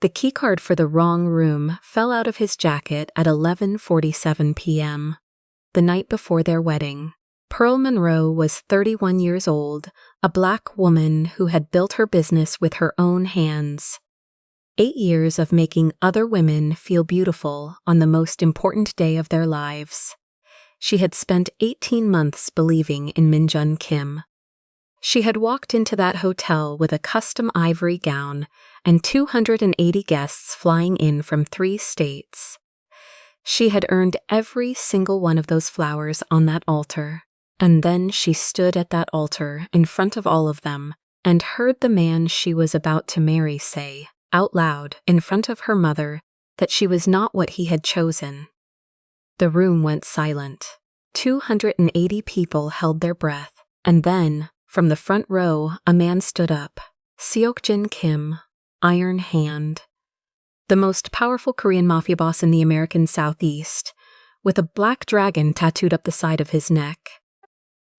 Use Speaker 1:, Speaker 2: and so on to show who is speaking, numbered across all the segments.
Speaker 1: The keycard for the wrong room fell out of his jacket at 11:47 p.m., the night before their wedding. Pearl Monroe was 31 years old, a Black woman who had built her business with her own hands. 8 years of making other women feel beautiful on the most important day of their lives. She had spent 18 months believing in Min Kim. She had walked into that hotel with a custom ivory gown and 280 guests flying in from 3 states. She had earned every single one of those flowers on that altar, and then she stood at that altar in front of all of them and heard the man she was about to marry say, out loud in front of her mother, that she was not what he had chosen. The room went silent. 280 people held their breath, and then, from the front row, a man stood up. Jjimjilbang Kim, Iron Hand. The most powerful Korean mafia boss in the American Southeast, with a black dragon tattooed up the side of his neck.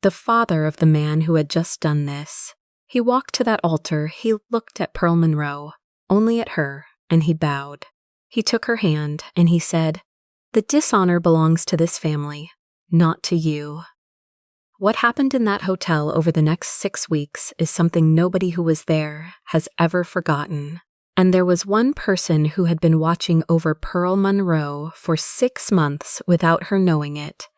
Speaker 1: The father of the man who had just done this. He walked to that altar, he looked at Pearl Monroe, only at her, and he bowed. He took her hand, and he said, "The dishonor belongs to this family, not to you." What happened in that hotel over the next 6 weeks is something nobody who was there has ever forgotten. And there was one person who had been watching over Pearl Monroe for 6 months without her knowing it.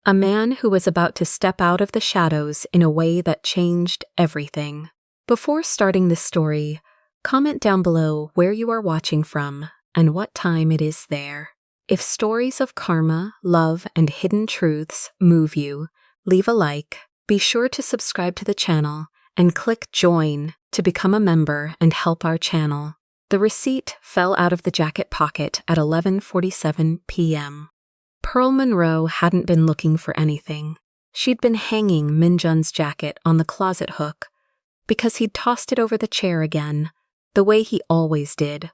Speaker 1: A man who was about to step out of the shadows in a way that changed everything. Before starting this story, comment down below where you are watching from and what time it is there. If stories of karma, love, and hidden truths move you, leave a like, be sure to subscribe to the channel, and click join to become a member and help our channel. The receipt fell out of the jacket pocket at 11:47 p.m. Pearl Monroe hadn't been looking for anything. She'd been hanging Min jacket on the closet hook because he'd tossed it over the chair again, the way he always did.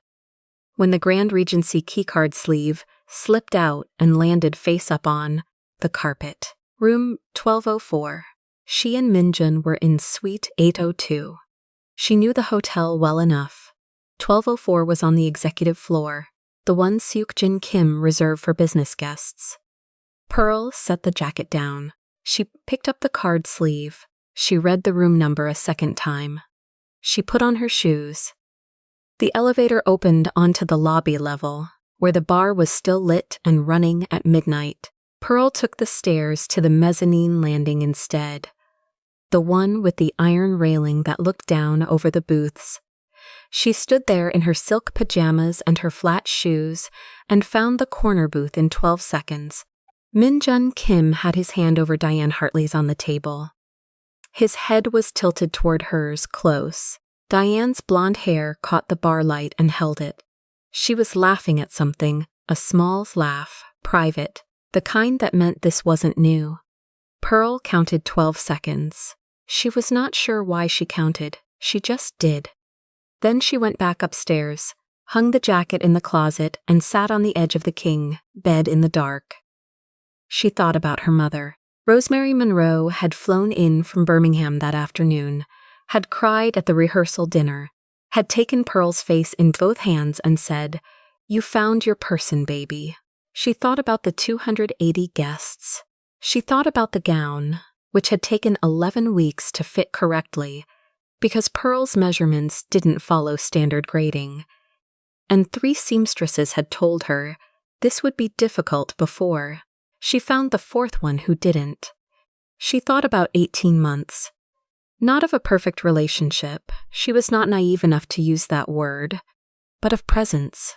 Speaker 1: When the Grand Regency keycard sleeve slipped out and landed face up on the carpet. Room 1204. She and Min were in Suite 802. She knew the hotel well enough. 1204 was on the executive floor, the one Jjimjilbang Kim reserved for business guests. Pearl set the jacket down. She picked up the card sleeve. She read the room number a second time. She put on her shoes. The elevator opened onto the lobby level, where the bar was still lit and running at midnight. Pearl took the stairs to the mezzanine landing instead, the one with the iron railing that looked down over the booths. She stood there in her silk pajamas and her flat shoes and found the corner booth in 12 seconds. Min Kim had his hand over Diane Hartley's on the table. His head was tilted toward hers, close. Diane's blonde hair caught the bar light and held it. She was laughing at something, a small laugh, private, the kind that meant this wasn't new. Pearl counted 12 seconds. She was not sure why she counted, she just did. Then she went back upstairs, hung the jacket in the closet, and sat on the edge of the king bed in the dark. She thought about her mother. Rosemary Monroe had flown in from Birmingham that afternoon, had cried at the rehearsal dinner, had taken Pearl's face in both hands and said, "You found your person, baby." She thought about the 280 guests. She thought about the gown, which had taken 11 weeks to fit correctly, because Pearl's measurements didn't follow standard grading. And 3 seamstresses had told her this would be difficult before. She found the 4th one who didn't. She thought about 18 months. Not of a perfect relationship, she was not naive enough to use that word, but of presence,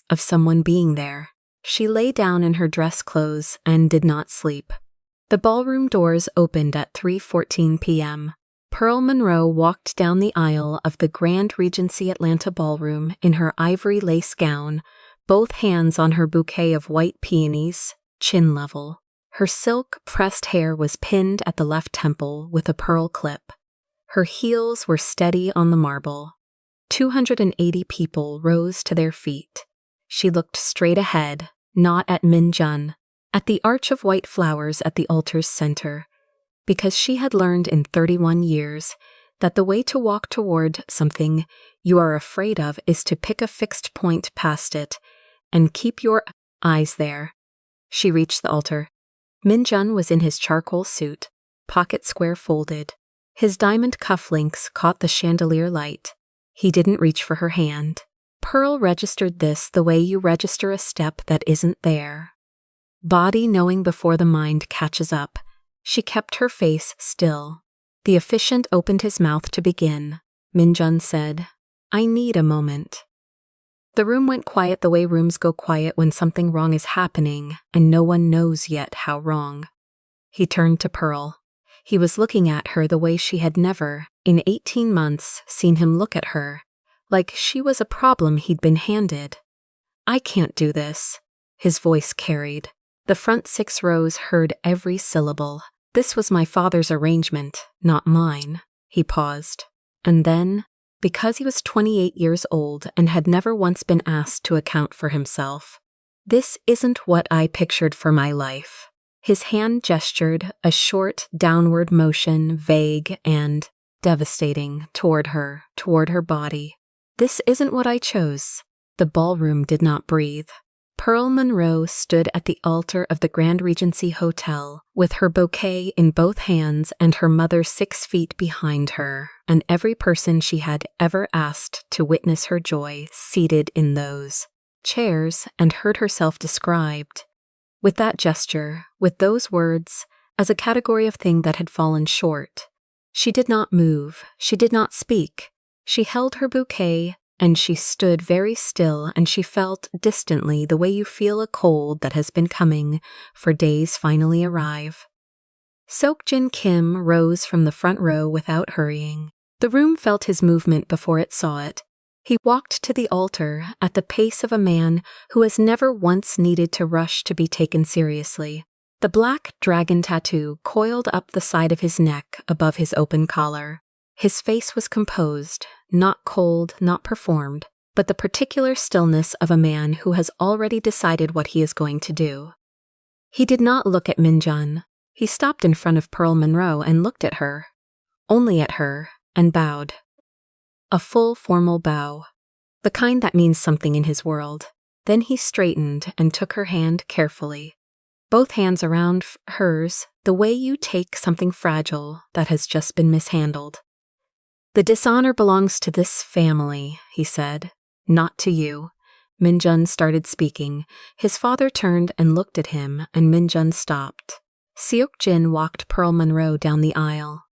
Speaker 1: of someone being there. She lay down in her dress clothes and did not sleep. The ballroom doors opened at 3:14 p.m. Pearl Monroe walked down the aisle of the Grand Regency Atlanta Ballroom in her ivory lace gown, both hands on her bouquet of white peonies, chin level. Her silk, pressed hair was pinned at the left temple with a pearl clip. Her heels were steady on the marble. 280 people rose to their feet. She looked straight ahead, not at Min, at the arch of white flowers at the altar's center, because she had learned in 31 years that the way to walk toward something you are afraid of is to pick a fixed point past it and keep your eyes there. She reached the altar. Minjun was in his charcoal suit, pocket square folded. His diamond cufflinks caught the chandelier light. He didn't reach for her hand. Pearl registered this the way you register a step that isn't there. Body knowing before the mind catches up, she kept her face still. The officiant opened his mouth to begin. Minjun said, "I need a moment." The room went quiet the way rooms go quiet when something wrong is happening and no one knows yet how wrong. He turned to Pearl. He was looking at her the way she had never, in 18 months, seen him look at her, like she was a problem he'd been handed. "I can't do this," his voice carried. The front 6 rows heard every syllable. "This was my father's arrangement, not mine." He paused. And then, because he was 28 years old and had never once been asked to account for himself, "This isn't what I pictured for my life." His hand gestured, a short, downward motion, vague and devastating, toward her body. "This isn't what I chose." The ballroom did not breathe. Pearl Monroe stood at the altar of the Grand Regency Hotel with her bouquet in both hands and her mother 6 feet behind her, and every person she had ever asked to witness her joy seated in those chairs, and heard herself described. With that gesture, with those words, as a category of thing that had fallen short. She did not move, she did not speak. She held her bouquet, and she stood very still, and she felt distantly the way you feel a cold that has been coming for days finally arrive. Seokjin Kim rose from the front row without hurrying. The room felt his movement before it saw it. He walked to the altar at the pace of a man who has never once needed to rush to be taken seriously. The black dragon tattoo coiled up the side of his neck above his open collar. His face was composed, not cold, not performed, but the particular stillness of a man who has already decided what he is going to do. He did not look at Minjun. He stopped in front of Pearl Monroe and looked at her, only at her, and bowed. A full formal bow, the kind that means something in his world. Then he straightened and took her hand carefully. Both hands around hers, the way you take something fragile that has just been mishandled. "The dishonor belongs to this family," he said, "not to you." Minjun started speaking. His father turned and looked at him, and Minjun stopped. Seokjin walked Pearl Monroe down the aisle.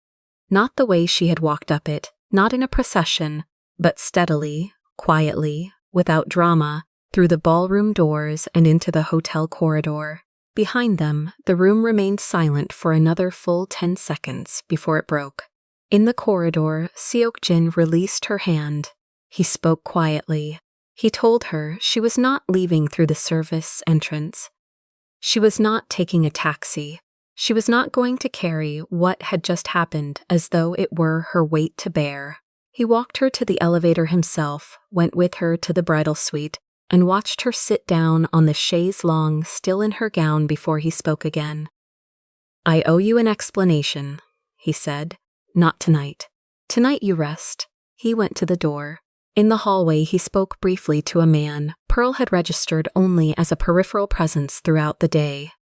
Speaker 1: Not the way she had walked up it, not in a procession, but steadily, quietly, without drama, through the ballroom doors and into the hotel corridor. Behind them, the room remained silent for another full 10 seconds before it broke. In the corridor, Seokjin released her hand. He spoke quietly. He told her she was not leaving through the service entrance. She was not taking a taxi. She was not going to carry what had just happened as though it were her weight to bear. He walked her to the elevator himself, went with her to the bridal suite, and watched her sit down on the chaise longue still in her gown before he spoke again. "I owe you an explanation," he said. "Not tonight. Tonight you rest." He went to the door. In the hallway he spoke briefly to a man Pearl had registered only as a peripheral presence throughout the day.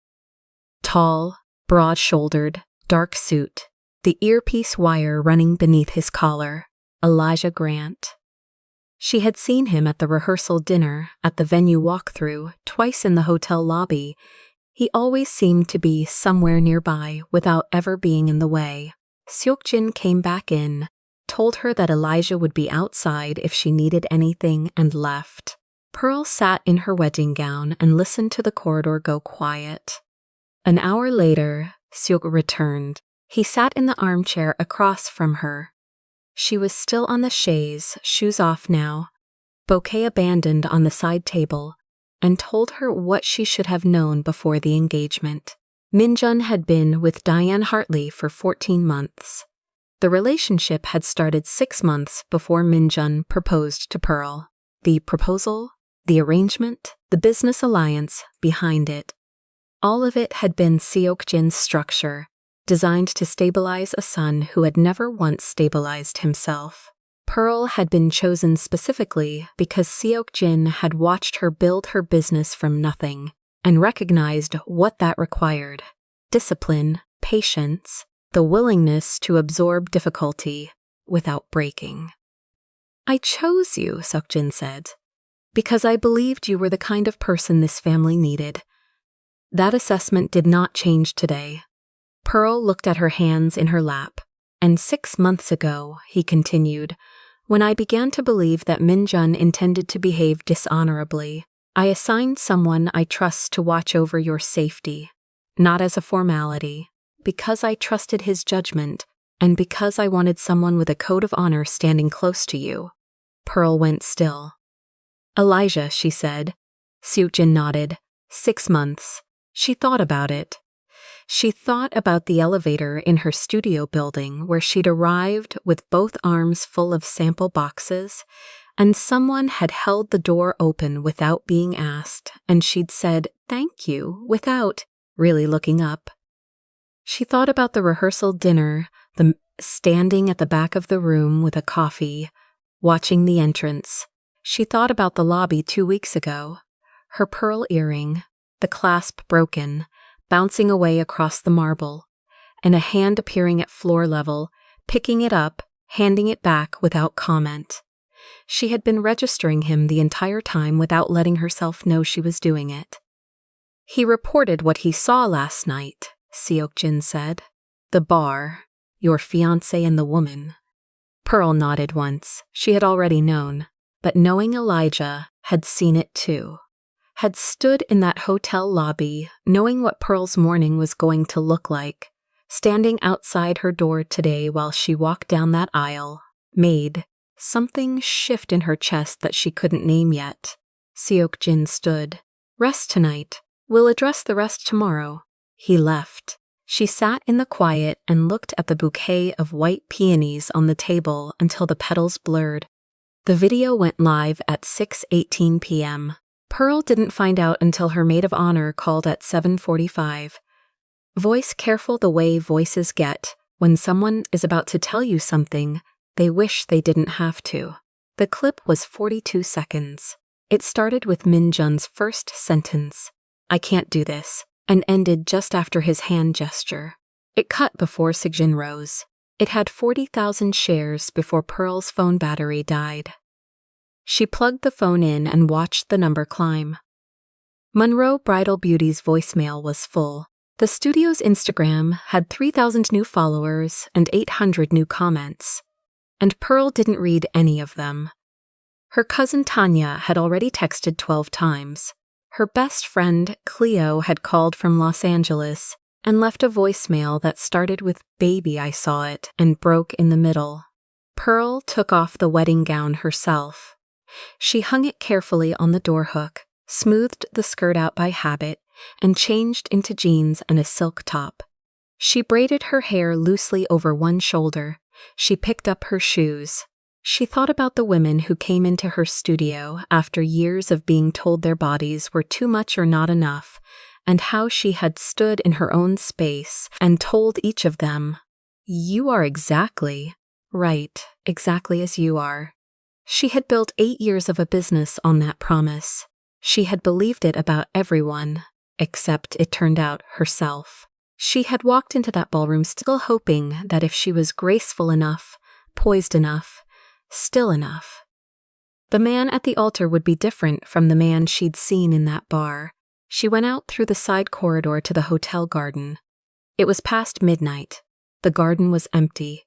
Speaker 1: Tall, broad-shouldered, dark suit, the earpiece wire running beneath his collar. Elijah Grant. She had seen him at the rehearsal dinner, at the venue walkthrough, twice in the hotel lobby. He always seemed to be somewhere nearby without ever being in the way. Seokjin came back in, told her that Elijah would be outside if she needed anything, and left. Pearl sat in her wedding gown and listened to the corridor go quiet. An hour later, Seok returned. He sat in the armchair across from her. She was still on the chaise, shoes off now, bouquet abandoned on the side table, and told her what she should have known before the engagement. Minjun had been with Diane Hartley for 14 months. The relationship had started 6 months before Minjun proposed to Pearl. The proposal, the arrangement, the business alliance behind it. All of it had been Seokjin's structure, designed to stabilize a son who had never once stabilized himself. Pearl had been chosen specifically because Seok-jin had watched her build her business from nothing and recognized what that required: discipline, patience, the willingness to absorb difficulty without breaking. "I chose you," Seok-jin said, "because I believed you were the kind of person this family needed." That assessment did not change today. Pearl looked at her hands in her lap. "And 6 months ago," he continued, "when I began to believe that Min-jun intended to behave dishonorably, I assigned someone I trust to watch over your safety, not as a formality, because I trusted his judgment, and because I wanted someone with a code of honor standing close to you." Pearl went still. "Elijah," she said. Seok-jin nodded. 6 months. She thought about it. She thought about the elevator in her studio building where she'd arrived with both arms full of sample boxes, and someone had held the door open without being asked, and she'd said, "Thank you," without really looking up. She thought about the rehearsal dinner, the standing at the back of the room with a coffee, watching the entrance. She thought about the lobby 2 weeks ago, her pearl earring, the clasp broken, bouncing away across the marble, and a hand appearing at floor level, picking it up, handing it back without comment. She had been registering him the entire time without letting herself know she was doing it. "He reported what he saw last night," Seok-jin said. "The bar, your fiancé and the woman." Pearl nodded once. She had already known, but knowing Elijah, had seen it too. Had stood in that hotel lobby, knowing what Pearl's morning was going to look like, standing outside her door today while she walked down that aisle, made something shift in her chest that she couldn't name yet. Seok-jin stood. "Rest tonight. We'll address the rest tomorrow." He left. She sat in the quiet and looked at the bouquet of white peonies on the table until the petals blurred. The video went live at 6:18 p.m. Pearl didn't find out until her maid of honor called at 7:45. Voice careful the way voices get. When someone is about to tell you something, they wish they didn't have to. The clip was 42 seconds. It started with Min-jun's first sentence, "I can't do this," and ended just after his hand gesture. It cut before Seok-jin rose. It had 40,000 shares before Pearl's phone battery died. She plugged the phone in and watched the number climb. Monroe Bridal Beauty's voicemail was full. The studio's Instagram had 3,000 new followers and 800 new comments, and Pearl didn't read any of them. Her cousin Tanya had already texted 12 times. Her best friend, Cleo, had called from Los Angeles and left a voicemail that started with "Baby, I saw it," and broke in the middle. Pearl took off the wedding gown herself. She hung it carefully on the door hook, smoothed the skirt out by habit, and changed into jeans and a silk top. She braided her hair loosely over one shoulder. She picked up her shoes. She thought about the women who came into her studio after years of being told their bodies were too much or not enough, and how she had stood in her own space and told each of them, "You are exactly right, exactly as you are." She had built 8 years of a business on that promise. She had believed it about everyone, except, it turned out, herself. She had walked into that ballroom still hoping that if she was graceful enough, poised enough, still enough, the man at the altar would be different from the man she'd seen in that bar. She went out through the side corridor to the hotel garden. It was past midnight. The garden was empty.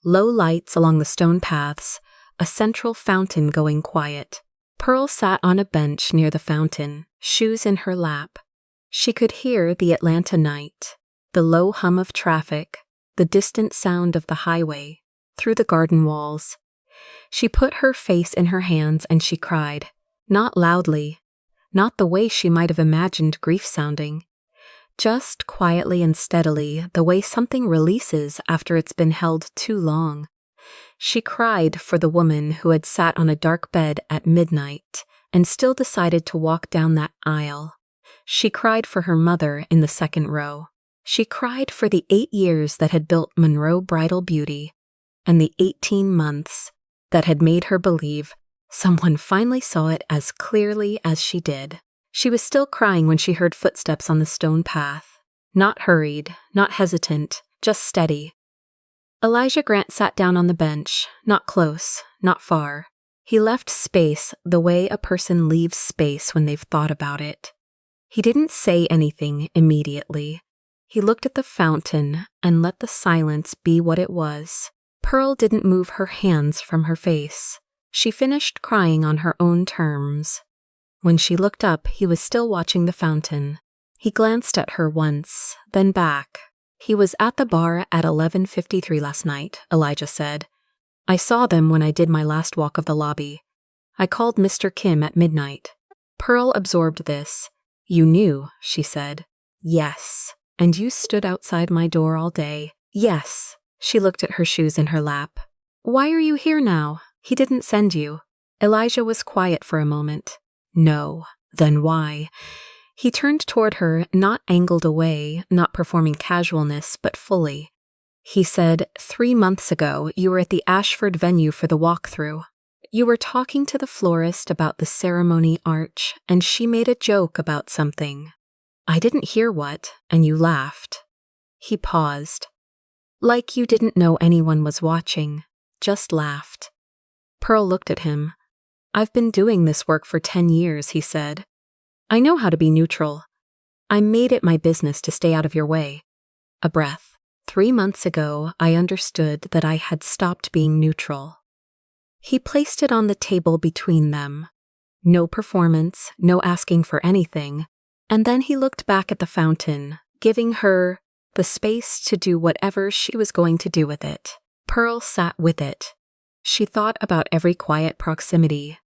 Speaker 1: Low lights along the stone paths, a central fountain going quiet. Pearl sat on a bench near the fountain, shoes in her lap. She could hear the Atlanta night, the low hum of traffic, the distant sound of the highway, through the garden walls. She put her face in her hands and she cried, not loudly, not the way she might have imagined grief sounding, just quietly and steadily, the way something releases after it's been held too long. She cried for the woman who had sat on a dark bed at midnight and still decided to walk down that aisle. She cried for her mother in the second row. She cried for the 8 years that had built Monroe bridal beauty, and the 18 months that had made her believe someone finally saw it as clearly as she did. She was still crying when she heard footsteps on the stone path. Not hurried, not hesitant, just steady. Elijah Grant sat down on the bench, not close, not far. He left space the way a person leaves space when they've thought about it. He didn't say anything immediately. He looked at the fountain and let the silence be what it was. Pearl didn't move her hands from her face. She finished crying on her own terms. When she looked up, he was still watching the fountain. He glanced at her once, then back. He was at the bar at 11:53 last night, Elijah said. I saw them when I did my last walk of the lobby. I called Mr. Kim at midnight. Pearl absorbed this. You knew, she said. Yes. And you stood outside my door all day. Yes. She looked at her shoes in her lap. Why are you here now? He didn't send you. Elijah was quiet for a moment. No. Then why? He turned toward her, not angled away, not performing casualness, but fully. He said, 3 months ago, you were at the Ashford venue for the walkthrough. You were talking to the florist about the ceremony arch, and she made a joke about something. I didn't hear what, and you laughed. He paused. Like you didn't know anyone was watching, just laughed. Pearl looked at him. I've been doing this work for 10 years, he said. I know how to be neutral. I made it my business to stay out of your way. A breath. 3 months ago, I understood that I had stopped being neutral. He placed it on the table between them. No performance, no asking for anything. And then he looked back at the fountain, giving her the space to do whatever she was going to do with it. Pearl sat with it. She thought about every quiet proximity.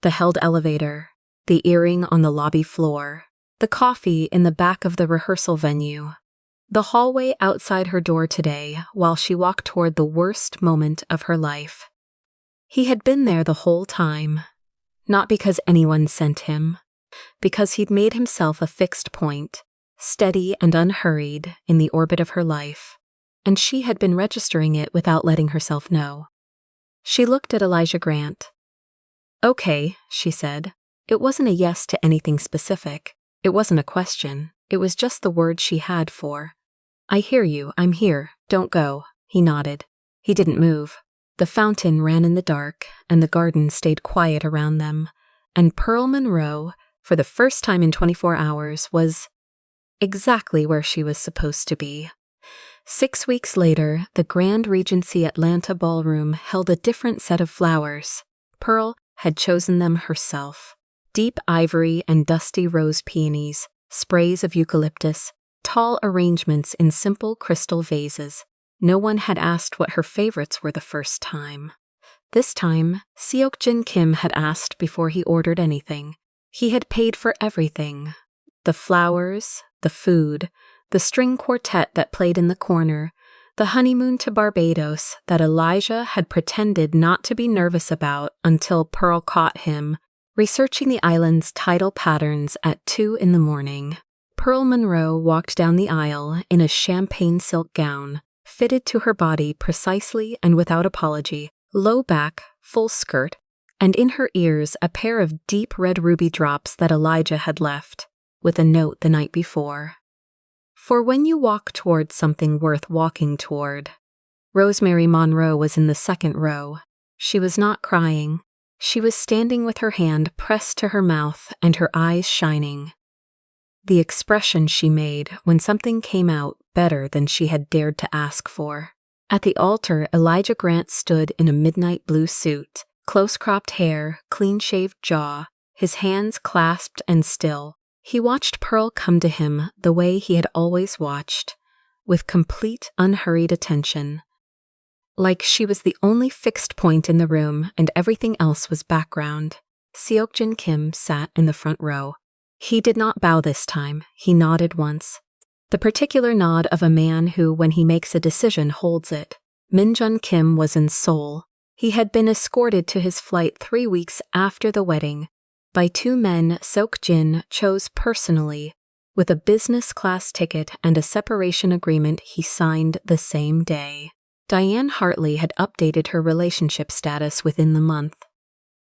Speaker 1: The held elevator, the earring on the lobby floor, the coffee in the back of the rehearsal venue, the hallway outside her door today while she walked toward the worst moment of her life. He had been there the whole time, not because anyone sent him, because he'd made himself a fixed point, steady and unhurried in the orbit of her life, and she had been registering it without letting herself know. She looked at Elijah Grant. Okay, she said. It wasn't a yes to anything specific. It wasn't a question. It was just the word she had for. I hear you, I'm here, don't go. He nodded. He didn't move. The fountain ran in the dark, and the garden stayed quiet around them, and Pearl Monroe, for the first time in 24 hours, was exactly where she was supposed to be. 6 weeks later, the Grand Regency Atlanta Ballroom held a different set of flowers. Pearl had chosen them herself. Deep ivory and dusty rose peonies, sprays of eucalyptus, tall arrangements in simple crystal vases. No one had asked what her favorites were the first time. This time, Seokjin Kim had asked before he ordered anything. He had paid for everything. The flowers, the food, the string quartet that played in the corner, the honeymoon to Barbados that Elijah had pretended not to be nervous about until Pearl caught him, researching the island's tidal patterns at 2 a.m. Pearl Monroe walked down the aisle in a champagne silk gown, fitted to her body precisely and without apology, low back, full skirt, and in her ears a pair of deep red ruby drops that Elijah had left, with a note the night before. For when you walk toward something worth walking toward. Rosemary Monroe was in the second row. She was not crying. She was standing with her hand pressed to her mouth and her eyes shining. The expression she made when something came out better than she had dared to ask for. At the altar, Elijah Grant stood in a midnight blue suit, close-cropped hair, clean-shaved jaw, his hands clasped and still. He watched Pearl come to him the way he had always watched, with complete, unhurried attention. Like she was the only fixed point in the room and everything else was background. Seokjin Kim sat in the front row. He did not bow this time. He nodded once. The particular nod of a man who, when he makes a decision, holds it. Minjun Kim was in Seoul. He had been escorted to his flight 3 weeks after the wedding by 2 men Seokjin chose personally, with a business class ticket and a separation agreement he signed the same day. Diane Hartley had updated her relationship status within the month.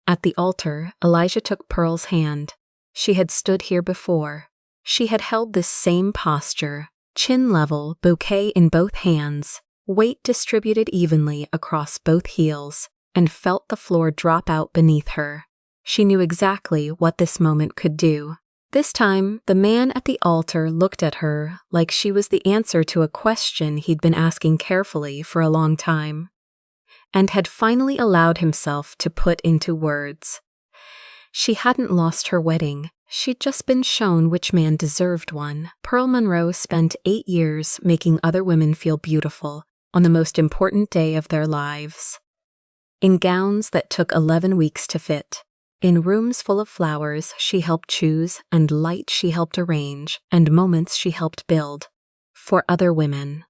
Speaker 1: At the altar, Elijah took Pearl's hand. She had stood here before. She had held this same posture, chin level, bouquet in both hands, weight distributed evenly across both heels, and felt the floor drop out beneath her. She knew exactly what this moment could do. This time, the man at the altar looked at her like she was the answer to a question he'd been asking carefully for a long time, and had finally allowed himself to put into words. She hadn't lost her wedding. She'd just been shown which man deserved one. Pearl Monroe spent 8 years making other women feel beautiful on the most important day of their lives. In gowns that took 11 weeks to fit. In rooms full of flowers she helped choose, and light she helped arrange, and moments she helped build. For other women.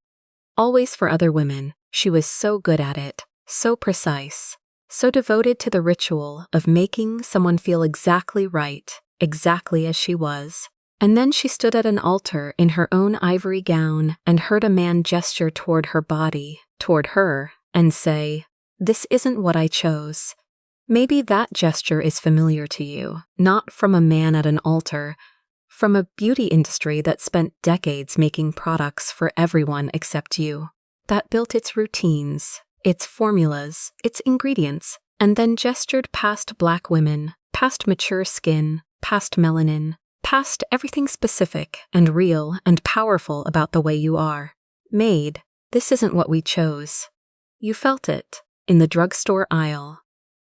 Speaker 1: Always for other women. She was so good at it, so precise, so devoted to the ritual of making someone feel exactly right, exactly as she was. And then she stood at an altar in her own ivory gown and heard a man gesture toward her body, toward her, and say, "This isn't what I chose." Maybe that gesture is familiar to you, not from a man at an altar, from a beauty industry that spent decades making products for everyone except you, that built its routines, its formulas, its ingredients, and then gestured past Black women, past mature skin, past melanin, past everything specific and real and powerful about the way you are. Made, this isn't what we chose. You felt it, in the drugstore aisle,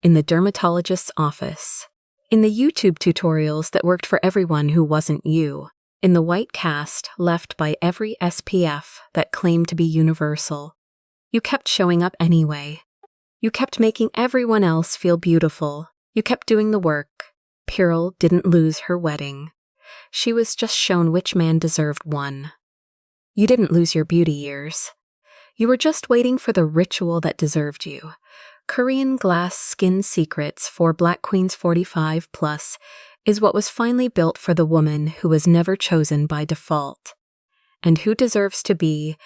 Speaker 1: in the dermatologist's office, in the YouTube tutorials that worked for everyone who wasn't you, in the white cast left by every SPF that claimed to be universal. You kept showing up anyway. You kept making everyone else feel beautiful. You kept doing the work. Pearl didn't lose her wedding. She was just shown which man deserved one. You didn't lose your beauty years. You were just waiting for the ritual that deserved you. Korean glass skin secrets for Black Queens 45 plus is what was finally built for the woman who was never chosen by default, and who deserves to be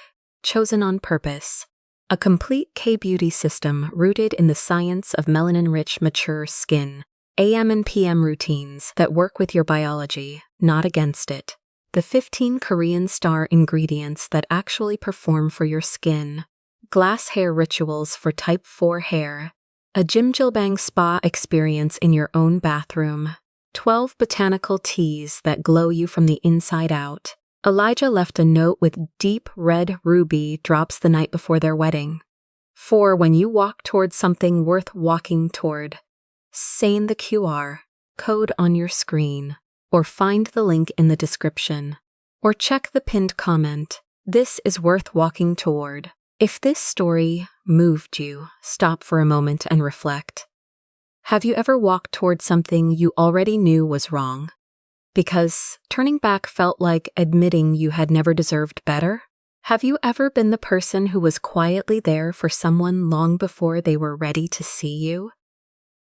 Speaker 1: chosen on purpose. A complete K-beauty system rooted in the science of melanin-rich mature skin, AM and PM routines that work with your biology, not against it. The 15 Korean star ingredients that actually perform for your skin. Glass hair rituals for type 4 hair. A Jjimjilbang Spa experience in your own bathroom. 12 botanical teas that glow you from the inside out. Elijah left a note with deep red ruby drops the night before their wedding. For when you walk towards something worth walking toward, scan the QR code on your screen, or find the link in the description, or check the pinned comment. This is worth walking toward. If this story moved you, stop for a moment and reflect. Have you ever walked toward something you already knew was wrong? Because turning back felt like admitting you had never deserved better? Have you ever been the person who was quietly there for someone long before they were ready to see you?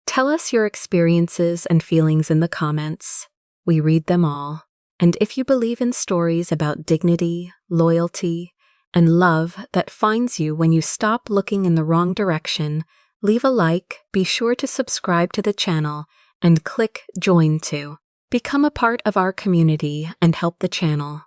Speaker 1: Tell us your experiences and feelings in the comments. We read them all. And if you believe in stories about dignity, loyalty, and love that finds you when you stop looking in the wrong direction, leave a like, be sure to subscribe to the channel, and click join to become a part of our community and help the channel.